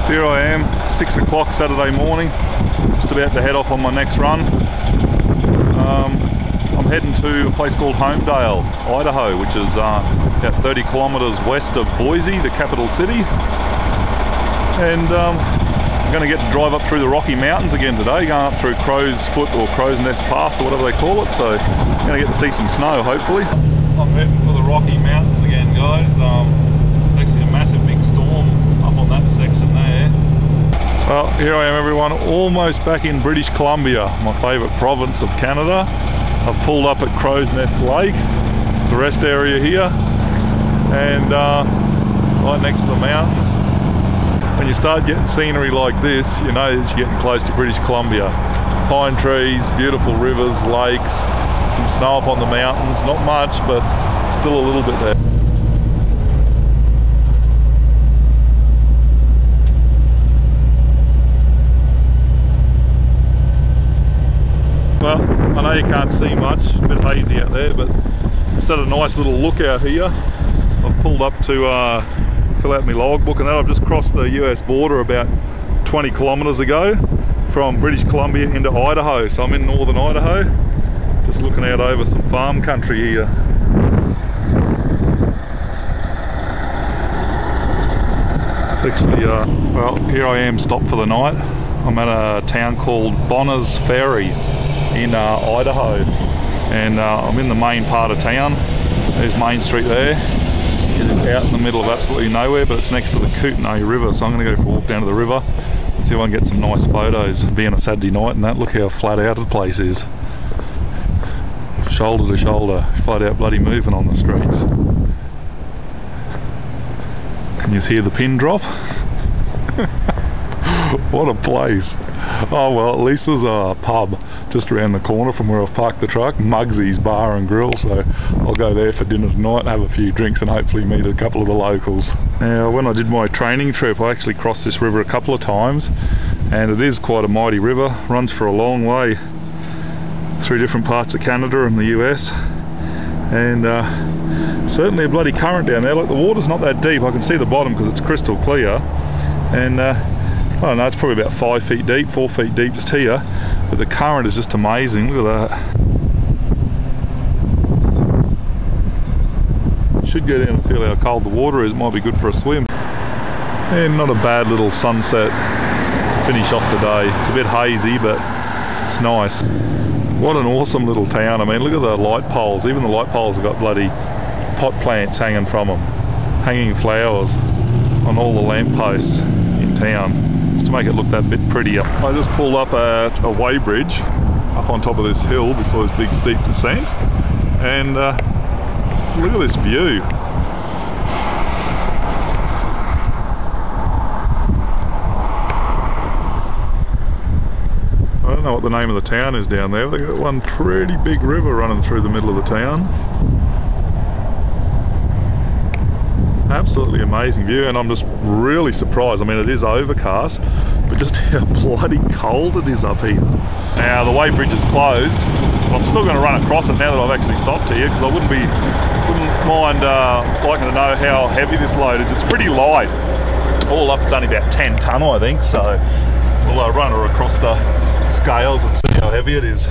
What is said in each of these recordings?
So here I am, 6 o'clock Saturday morning, just about to head off on my next run. I'm heading to a place called Homedale, Idaho, which is about 30 kilometres west of Boise, the capital city. And I'm going to get to drive up through the Rocky Mountains again today, going up through Crow's Foot or Crow's Nest Pass or whatever they call it, so I'm going to get to see some snow hopefully. I'm heading for the Rocky Mountains again, guys. It's actually a massive big storm up on that section there. Well, here I am everyone, almost back in British Columbia, my favourite province of Canada. I've pulled up at Crow's Nest Lake, the rest area here, and right next to the mountains. When you start getting scenery like this, you know that you're getting close to British Columbia. Pine trees, beautiful rivers, lakes, some snow up on the mountains, not much, but still a little bit there. Well, I know you can't see much, a bit hazy out there, but just had a nice little look out here. I've pulled up to fill out my logbook and that. I've just crossed the US border about 20 kilometres ago from British Columbia into Idaho. So I'm in northern Idaho, just looking out over some farm country here. It's actually, well, here I am stopped for the night. I'm at a town called Bonner's Ferry in Idaho, and I'm in the main part of town. There's Main Street there. It's out in the middle of absolutely nowhere, but it's next to the Kootenay River, so I'm going to go for a walk down to the river and see if I can get some nice photos. Being a Saturday night and that, look how flat out the place is. Shoulder to shoulder, flat out bloody moving on the streets. Can you hear the pin drop? What a place. Oh well, at least there's a pub just around the corner from where I've parked the truck, Muggsy's Bar and Grill, so I'll go there for dinner tonight, have a few drinks and hopefully meet a couple of the locals. Now when I did my training trip I actually crossed this river a couple of times, and it is quite a mighty river, runs for a long way through different parts of Canada and the US, and certainly a bloody current down there. Like, the water's not that deep, I can see the bottom because it's crystal clear, and I don't know, it's probably about 5 feet deep, 4 feet deep just here, but the current is just amazing. Look at that. Should go down and feel how cold the water is, it might be good for a swim. And not a bad little sunset to finish off the day. It's a bit hazy, but it's nice. What an awesome little town. I mean, look at the light poles. Even the light poles have got bloody pot plants hanging from them. Hanging flowers on all the lampposts in town, to make it look that bit prettier. I just pulled up at a weighbridge up on top of this hill before this big steep descent, and look at this view. I don't know what the name of the town is down there. They've got one pretty big river running through the middle of the town. Absolutely amazing view, and I'm just really surprised. I mean, it is overcast, but just how bloody cold it is up here. Now the weighbridge is closed, but I'm still going to run across it now that I've actually stopped here, because I wouldn't mind liking to know how heavy this load is. It's pretty light. All up it's only about 10 tonne I think, so we'll run her across the scales and see how heavy it is.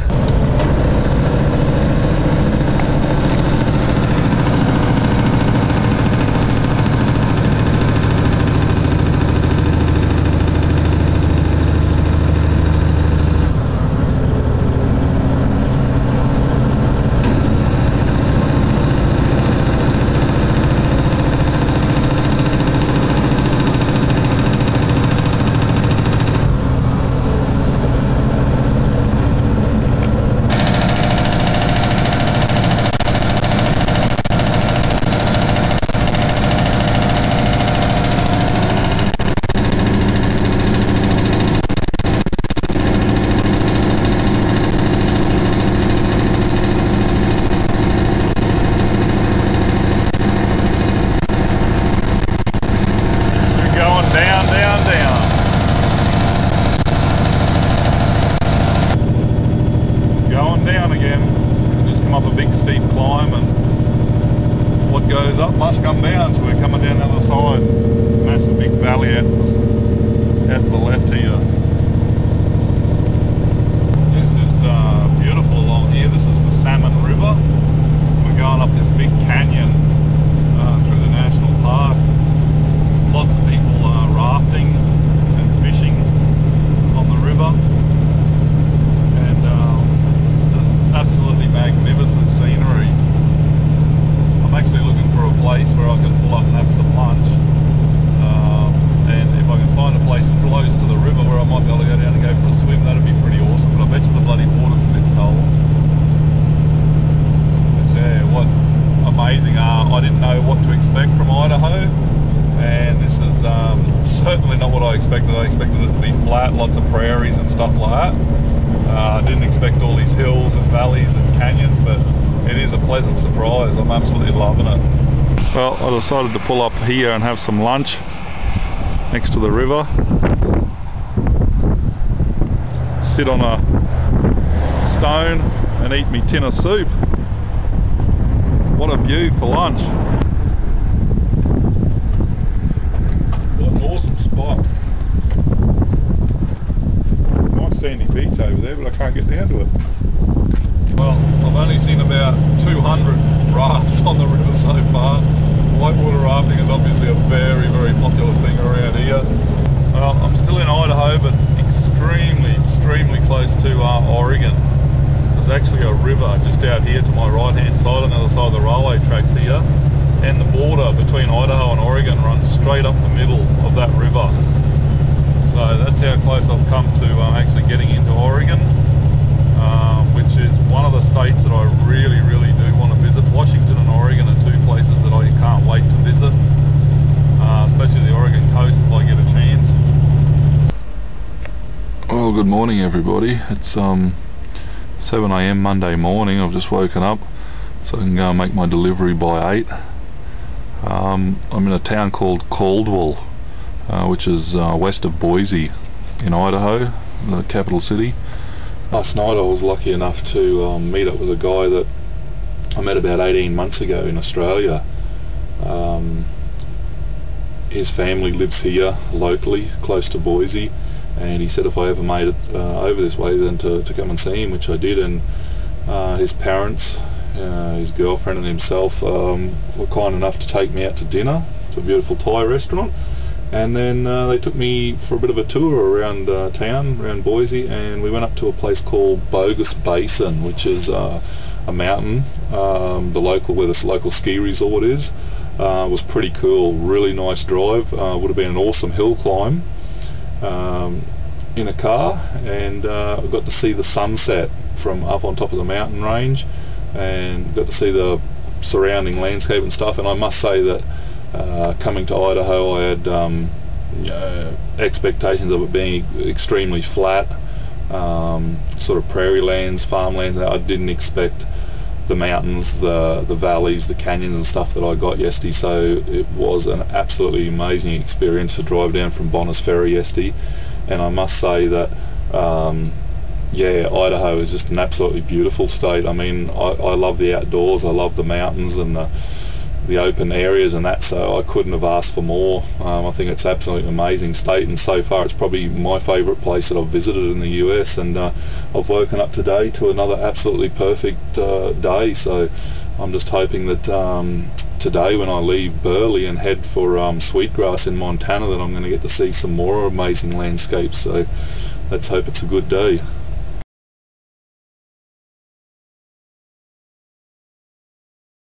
what goes up must come down, so we're coming down the other side. Massive big valley out. out to the left here. It's just beautiful along here. This is the Salmon River. We're going up this big canyon through the national park. Lots of people rafting and fishing on the river, and just absolutely magnificent scenery. I'm actually looking for a place where I can pull up and have some lunch, and if I can find a place close to the river where I might be able to go down and go for a swim, that'd be pretty awesome. But I bet you the bloody water's a bit cold. But yeah, what amazing. I didn't know what to expect from Idaho, and this is certainly not what I expected. I expected it to be flat, lots of prairies and stuff like that. I didn't expect all these hills and valleys and canyons, but it is a pleasant surprise. I'm absolutely loving it. Well, I decided to pull up here and have some lunch next to the river. Sit on a stone and eat me tin of soup. What a view for lunch. What an awesome spot. Nice sandy beach over there, but I can't get down to it. Well, I've only seen about 200 rafts on the river so far. Whitewater rafting is obviously a very, very popular thing around here. Well, I'm still in Idaho, but extremely close to Oregon. There's actually a river just out here to my right hand side on the other side of the railway tracks here, and the border between Idaho and Oregon runs straight up the middle of that river. So that's how close I've come to actually getting into Oregon, which is one of the states that I really do want to visit. Washington and Oregon are two places that I can't wait to visit, especially the Oregon coast if I get a chance. Well, good morning everybody. It's 7 AM Monday morning. I've just woken up so I can go and make my delivery by 8. I'm in a town called Caldwell, which is west of Boise in Idaho, the capital city. Last night I was lucky enough to meet up with a guy that I met about 18 months ago in Australia. His family lives here locally, close to Boise, and he said if I ever made it over this way then to come and see him, which I did. And his parents, his girlfriend and himself were kind enough to take me out to dinner to a beautiful Thai restaurant, and then they took me for a bit of a tour around town, around Boise, and we went up to a place called Bogus Basin, which is a mountain, where this local ski resort is. Was pretty cool, really nice drive. Would have been an awesome hill climb in a car, and I got to see the sunset from up on top of the mountain range, and got to see the surrounding landscape and stuff. And I must say that coming to Idaho, I had expectations of it being extremely flat, sort of prairie lands, farmlands. I didn't expect the mountains, the valleys, the canyons and stuff that I got yesterday. So it was an absolutely amazing experience to drive down from Bonners Ferry yesterday. And I must say that yeah, Idaho is just an absolutely beautiful state. I mean, I love the outdoors, I love the mountains and the open areas and that, so I couldn't have asked for more. I think it's absolutely amazing state, and so far it's probably my favourite place that I've visited in the US. And I've woken up today to another absolutely perfect day, so I'm just hoping that today when I leave Burley and head for Sweetgrass in Montana, that I'm going to get to see some more amazing landscapes. So let's hope it's a good day.